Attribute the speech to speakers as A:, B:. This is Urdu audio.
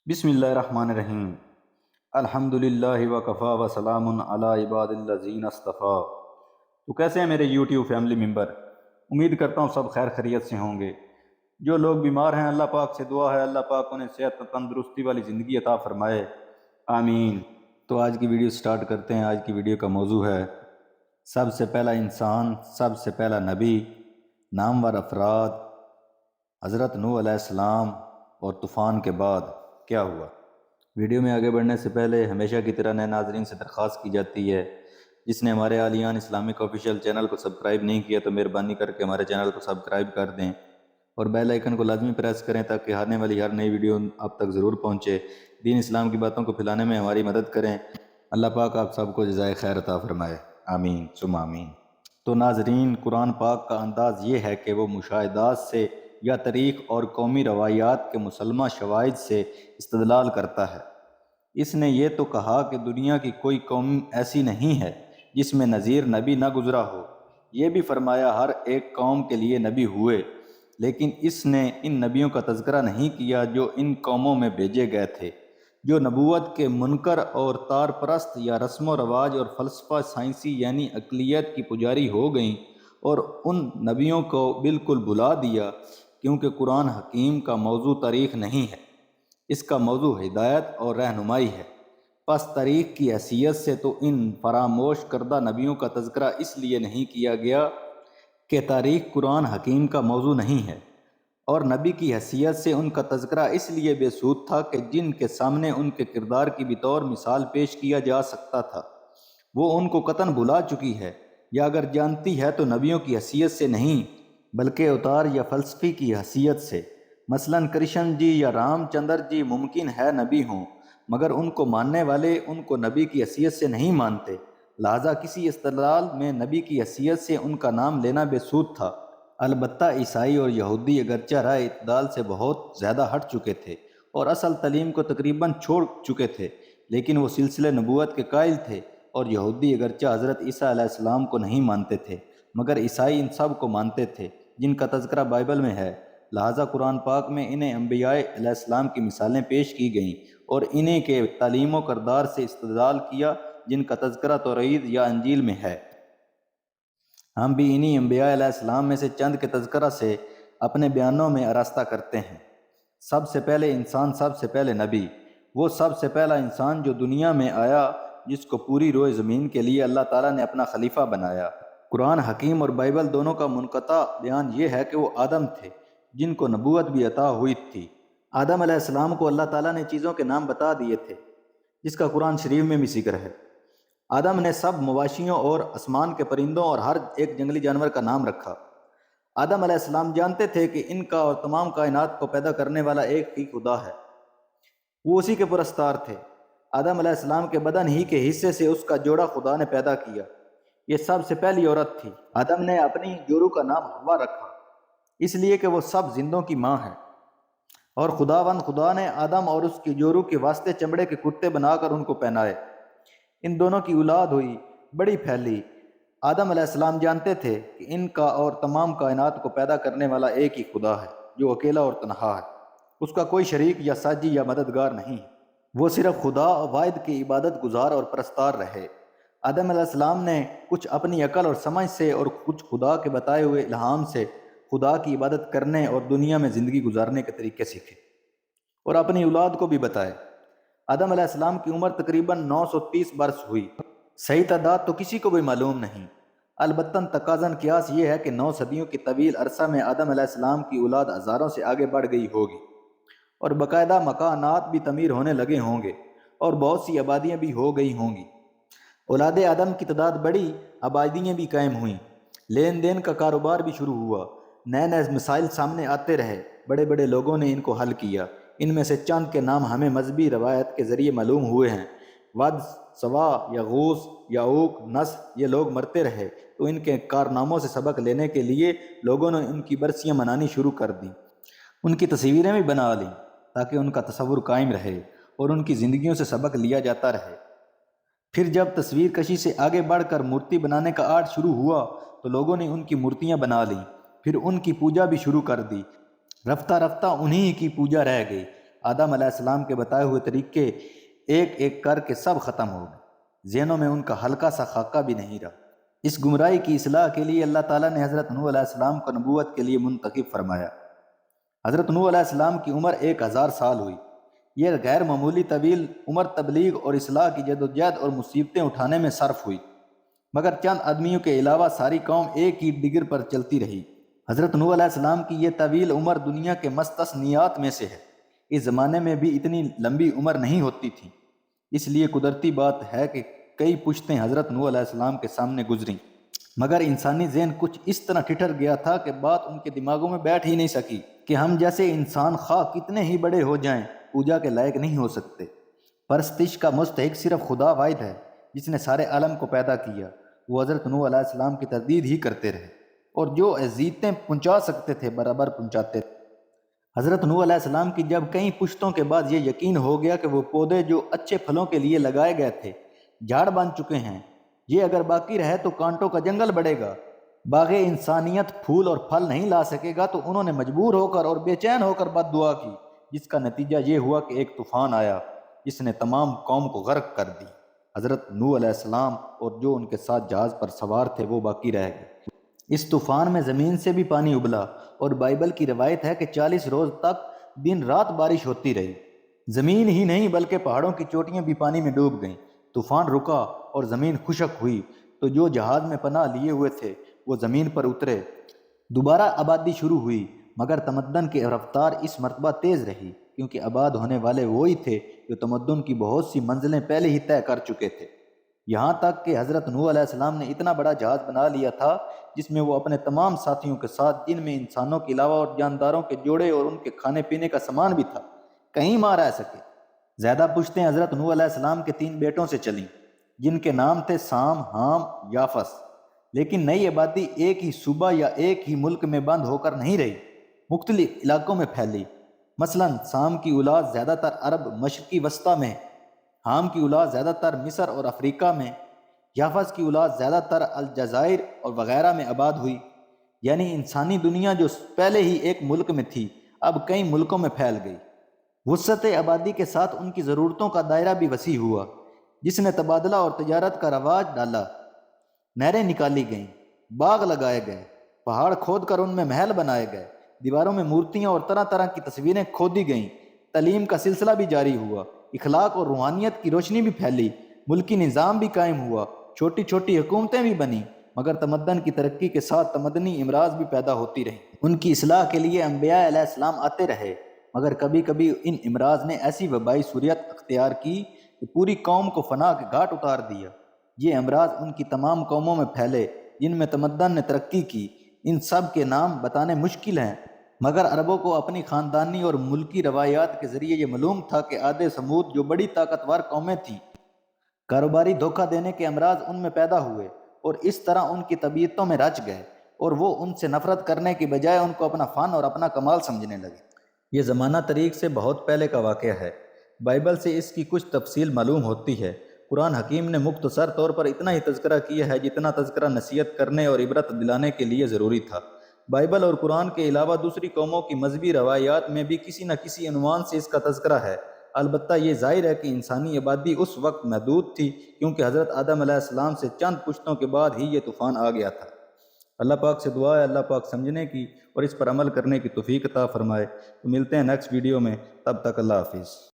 A: بسم اللہ الرحمن الرحیم۔ الحمدللہ وکفا وسلام علی عباد الذین اصطفیٰ۔ تو کیسے ہیں میرے یوٹیوب فیملی ممبر؟ امید کرتا ہوں سب خیر خیریت سے ہوں گے۔ جو لوگ بیمار ہیں اللہ پاک سے دعا ہے اللہ پاک انہیں صحت و تندرستی والی زندگی عطا فرمائے، آمین۔ تو آج کی ویڈیو سٹارٹ کرتے ہیں۔ آج کی ویڈیو کا موضوع ہے سب سے پہلا انسان، سب سے پہلا نبی، نامور افراد، حضرت نوح علیہ السلام اور طوفان کے بعد کیا ہوا۔ ویڈیو میں آگے بڑھنے سے پہلے ہمیشہ کی طرح نئے ناظرین سے درخواست کی جاتی ہے، جس نے ہمارے عالیان اسلامک آفیشیل چینل کو سبسکرائب نہیں کیا تو مہربانی کر کے ہمارے چینل کو سبسکرائب کر دیں اور بیل آئیکن کو لازمی پریس کریں تاکہ آنے والی ہر نئی ویڈیو آپ تک ضرور پہنچے۔ دین اسلام کی باتوں کو پھیلانے میں ہماری مدد کریں۔ اللہ پاک آپ سب کو جزائے خیر عطا فرمائے، آمین ثم آمین۔ تو ناظرین، قرآن پاک کا انداز یہ ہے کہ وہ مشاہدات سے یا تاریخ اور قومی روایات کے مسلمہ شواہد سے استدلال کرتا ہے۔ اس نے یہ تو کہا کہ دنیا کی کوئی قوم ایسی نہیں ہے جس میں نذیر نبی نہ گزرا ہو، یہ بھی فرمایا ہر ایک قوم کے لیے نبی ہوئے، لیکن اس نے ان نبیوں کا تذکرہ نہیں کیا جو ان قوموں میں بھیجے گئے تھے، جو نبوت کے منکر اور تار پرست یا رسم و رواج اور فلسفہ سائنسی یعنی عقلیت کی پجاری ہو گئیں، اور ان نبیوں کو بالکل بھلا دیا، کیونکہ قرآن حکیم کا موضوع تاریخ نہیں ہے، اس کا موضوع ہدایت اور رہنمائی ہے۔ پس تاریخ کی حیثیت سے تو ان فراموش کردہ نبیوں کا تذکرہ اس لیے نہیں کیا گیا کہ تاریخ قرآن حکیم کا موضوع نہیں ہے، اور نبی کی حیثیت سے ان کا تذکرہ اس لیے بے سود تھا کہ جن کے سامنے ان کے کردار کی بطور مثال پیش کیا جا سکتا تھا وہ ان کو قطعاً بھلا چکی ہے، یا اگر جانتی ہے تو نبیوں کی حیثیت سے نہیں بلکہ اوتار یا فلسفی کی حیثیت سے۔ مثلاً کرشن جی یا رام چندر جی ممکن ہے نبی ہوں، مگر ان کو ماننے والے ان کو نبی کی حیثیت سے نہیں مانتے، لہٰذا کسی استدلال میں نبی کی حیثیت سے ان کا نام لینا بے سود تھا۔ البتہ عیسائی اور یہودی اگرچہ رائے اعتدال سے بہت زیادہ ہٹ چکے تھے اور اصل تعلیم کو تقریباً چھوڑ چکے تھے، لیکن وہ سلسلہ نبوت کے قائل تھے، اور یہودی اگرچہ حضرت عیسیٰ علیہ السلام کو نہیں مانتے تھے مگر عیسائی ان سب کو مانتے تھے جن کا تذکرہ بائبل میں ہے، لہٰذا قرآن پاک میں انہیں انبیاء علیہ السلام کی مثالیں پیش کی گئیں اور انہیں کے تعلیم و کردار سے استدلال کیا جن کا تذکرہ توریت یا انجیل میں ہے۔ ہم بھی انہی انبیاء علیہ السلام میں سے چند کے تذکرہ سے اپنے بیانوں میں آراستہ کرتے ہیں۔ سب سے پہلے انسان، سب سے پہلے نبی، وہ سب سے پہلا انسان جو دنیا میں آیا جس کو پوری روئے زمین کے لیے اللہ تعالیٰ نے اپنا خلیفہ بنایا۔ قرآن حکیم اور بائبل دونوں کا منقطع بیان یہ ہے کہ وہ آدم تھے جن کو نبوت بھی عطا ہوئی تھی۔ آدم علیہ السلام کو اللہ تعالیٰ نے چیزوں کے نام بتا دیے تھے جس کا قرآن شریف میں بھی ذکر ہے۔ آدم نے سب مواشیوں اور آسمان کے پرندوں اور ہر ایک جنگلی جانور کا نام رکھا۔ آدم علیہ السلام جانتے تھے کہ ان کا اور تمام کائنات کو پیدا کرنے والا ایک ہی خدا ہے، وہ اسی کے پرستار تھے۔ آدم علیہ السلام کے بدن ہی کے حصے سے اس کا جوڑا خدا نے پیدا کیا، یہ سب سے پہلی عورت تھی۔ آدم نے اپنی جوڑو کا نام ہوا رکھا اس لیے کہ وہ سب زندوں کی ماں ہے، اور خدا نے آدم اور اس کی جوڑو کے واسطے چمڑے کے کرتے بنا کر ان کو پہنائے۔ ان دونوں کی اولاد ہوئی، بڑی پھیلی۔ آدم علیہ السلام جانتے تھے کہ ان کا اور تمام کائنات کو پیدا کرنے والا ایک ہی خدا ہے جو اکیلا اور تنہا ہے، اس کا کوئی شریک یا ساجی یا مددگار نہیں، وہ صرف خدا واحد کی عبادت گزار اور پرستار رہے۔ آدم علیہ السلام نے کچھ اپنی عقل اور سمجھ سے اور کچھ خدا کے بتائے ہوئے الہام سے خدا کی عبادت کرنے اور دنیا میں زندگی گزارنے کے طریقے سیکھے اور اپنی اولاد کو بھی بتائے۔ آدم علیہ السلام کی عمر تقریباً 930 برس ہوئی، صحیح تعداد تو کسی کو بھی معلوم نہیں، البتہ تقاضاً قیاس یہ ہے کہ 9 صدیوں کی طویل عرصہ میں آدم علیہ السلام کی اولاد ہزاروں سے آگے بڑھ گئی ہوگی، اور باقاعدہ مکانات بھی تعمیر ہونے لگے ہوں گے اور بہت سی آبادیاں بھی ہو گئی ہوں گی۔ اولاد آدم کی تعداد بڑی، آبادیاں بھی قائم ہوئیں، لین دین کا کاروبار بھی شروع ہوا، نئے نئے مسائل سامنے آتے رہے، بڑے بڑے لوگوں نے ان کو حل کیا۔ ان میں سے چند کے نام ہمیں مذہبی روایت کے ذریعے معلوم ہوئے ہیں۔ ود، سوا، یغوث، یعوق، نصر، یہ لوگ مرتے رہے تو ان کے کارناموں سے سبق لینے کے لیے لوگوں نے ان کی برسیاں منانی شروع کر دیں، ان کی تصویریں بھی بنا لیں تاکہ ان کا تصور قائم رہے اور ان کی زندگیوں سے سبق لیا جاتا رہے۔ پھر جب تصویر کشی سے آگے بڑھ کر مورتی بنانے کا آرٹ شروع ہوا تو لوگوں نے ان کی مورتیاں بنا لیں، پھر ان کی پوجا بھی شروع کر دی، رفتہ رفتہ انہی کی پوجا رہ گئی۔ آدم علیہ السلام کے بتائے ہوئے طریقے ایک ایک کر کے سب ختم ہو گئے، ذہنوں میں ان کا ہلکا سا خاکہ بھی نہیں رہا۔ اس گمراہی کی اصلاح کے لیے اللہ تعالیٰ نے حضرت نوح علیہ السلام کو نبوت کے لیے منتخب فرمایا۔ حضرت نوح علیہ السلام کی عمر 1000 سال ہوئی۔ یہ غیر معمولی طویل عمر تبلیغ اور اصلاح کی جدوجہد اور مصیبتیں اٹھانے میں صرف ہوئی، مگر چند آدمیوں کے علاوہ ساری قوم ایک ہی ڈگر پر چلتی رہی۔ حضرت نوح علیہ السلام کی یہ طویل عمر دنیا کے مستثنیات میں سے ہے۔ اس زمانے میں بھی اتنی لمبی عمر نہیں ہوتی تھی، اس لیے قدرتی بات ہے کہ کئی پشتیں حضرت نوح علیہ السلام کے سامنے گزریں، مگر انسانی ذہن کچھ اس طرح ٹھٹر گیا تھا کہ بات ان کے دماغوں میں بیٹھ ہی نہیں سکی کہ ہم جیسے انسان خواہ کتنے ہی بڑے ہو جائیں پوجا کے لائق نہیں ہو سکتے۔ پرستش کا مستحق صرف خدا واحد ہے جس نے سارے عالم کو پیدا کیا۔ وہ حضرت نوح علیہ السلام کی تردید ہی کرتے رہے اور جو اذیتیں پہنچا سکتے تھے برابر پہنچاتے تھے۔ حضرت نوح علیہ السلام کی جب کئی پشتوں کے بعد یہ یقین ہو گیا کہ وہ پودے جو اچھے پھلوں کے لیے لگائے گئے تھے جھاڑ بن چکے ہیں، یہ اگر باقی رہے تو کانٹوں کا جنگل بڑھے گا، باغ انسانیت پھول اور پھل نہیں لا سکے گا، تو انہوں نے مجبور ہو کر اور بے چین ہو کر بد دعا کی، جس کا نتیجہ یہ ہوا کہ ایک طوفان آیا جس نے تمام قوم کو غرق کر دی۔ حضرت نوح علیہ السلام اور جو ان کے ساتھ جہاز پر سوار تھے وہ باقی رہ گئے۔ اس طوفان میں زمین سے بھی پانی ابلا اور بائبل کی روایت ہے کہ 40 روز تک دن رات بارش ہوتی رہی۔ زمین ہی نہیں بلکہ پہاڑوں کی چوٹیاں بھی پانی میں ڈوب گئیں۔ طوفان رکا اور زمین خشک ہوئی تو جو جہاز میں پناہ لیے ہوئے تھے وہ زمین پر اترے۔ دوبارہ آبادی شروع ہوئی، مگر تمدن کی رفتار اس مرتبہ تیز رہی، کیونکہ آباد ہونے والے وہی تھے جو تمدن کی بہت سی منزلیں پہلے ہی طے کر چکے تھے۔ یہاں تک کہ حضرت نوح علیہ السلام نے اتنا بڑا جہاز بنا لیا تھا جس میں وہ اپنے تمام ساتھیوں کے ساتھ، جن میں انسانوں کے علاوہ اور جانداروں کے جوڑے اور ان کے کھانے پینے کا سامان بھی تھا، کہیں ماں رہ سکے۔ زیادہ پشتیں حضرت نوح علیہ السلام کے 3 بیٹوں سے چلیں، جن کے نام تھے سام، حام، یافس۔ لیکن نئی آبادی ایک ہی صوبہ یا ایک ہی ملک میں بند ہو کر نہیں رہی، مختلف علاقوں میں پھیلی۔ مثلا سام کی اولاد زیادہ تر عرب مشرقی وسطیٰ میں، حام کی اولاد زیادہ تر مصر اور افریقہ میں، یافس کی اولاد زیادہ تر الجزائر اور وغیرہ میں آباد ہوئی۔ یعنی انسانی دنیا جو پہلے ہی ایک ملک میں تھی اب کئی ملکوں میں پھیل گئی۔ وسعت آبادی کے ساتھ ان کی ضرورتوں کا دائرہ بھی وسیع ہوا، جس نے تبادلہ اور تجارت کا رواج ڈالا۔ نہریں نکالی گئیں، باغ لگائے گئے، پہاڑ کھود کر ان میں محل بنائے گئے، دیواروں میں مورتیاں اور طرح طرح کی تصویریں کھودی گئیں۔ تعلیم کا سلسلہ بھی جاری ہوا، اخلاق اور روحانیت کی روشنی بھی پھیلی، ملکی نظام بھی قائم ہوا، چھوٹی چھوٹی حکومتیں بھی بنیں، مگر تمدن کی ترقی کے ساتھ تمدنی امراض بھی پیدا ہوتی رہیں۔ ان کی اصلاح کے لیے انبیاء علیہ السلام آتے رہے، مگر کبھی کبھی ان امراض نے ایسی وبائی صورت اختیار کی کہ پوری قوم کو فنا کے گھاٹ اتار دیا۔ یہ امراض ان کی تمام قوموں میں پھیلے جن میں تمدن نے ترقی کی۔ ان سب کے نام بتانے مشکل ہیں، مگر عربوں کو اپنی خاندانی اور ملکی روایات کے ذریعے یہ معلوم تھا کہ عاد ثمود جو بڑی طاقتور قومیں تھیں، کاروباری دھوکہ دینے کے امراض ان میں پیدا ہوئے اور اس طرح ان کی طبیعتوں میں رچ گئے، اور وہ ان سے نفرت کرنے کی بجائے ان کو اپنا فن اور اپنا کمال سمجھنے لگے۔ یہ زمانہ طریق سے بہت پہلے کا واقعہ ہے، بائبل سے اس کی کچھ تفصیل معلوم ہوتی ہے۔ قرآن حکیم نے مختصر طور پر اتنا ہی تذکرہ کیا ہے جتنا تذکرہ نصیحت کرنے اور عبرت دلانے کے لیے ضروری تھا۔ بائبل اور قرآن کے علاوہ دوسری قوموں کی مذہبی روایات میں بھی کسی نہ کسی عنوان سے اس کا تذکرہ ہے۔ البتہ یہ ظاہر ہے کہ انسانی آبادی اس وقت محدود تھی، کیونکہ حضرت آدم علیہ السلام سے چند پشتوں کے بعد ہی یہ طوفان آ گیا تھا۔ اللہ پاک سے دعا ہے اللہ پاک سمجھنے کی اور اس پر عمل کرنے کی توفیق عطا فرمائے۔ تو ملتے ہیں نیکسٹ ویڈیو میں، تب تک اللہ حافظ۔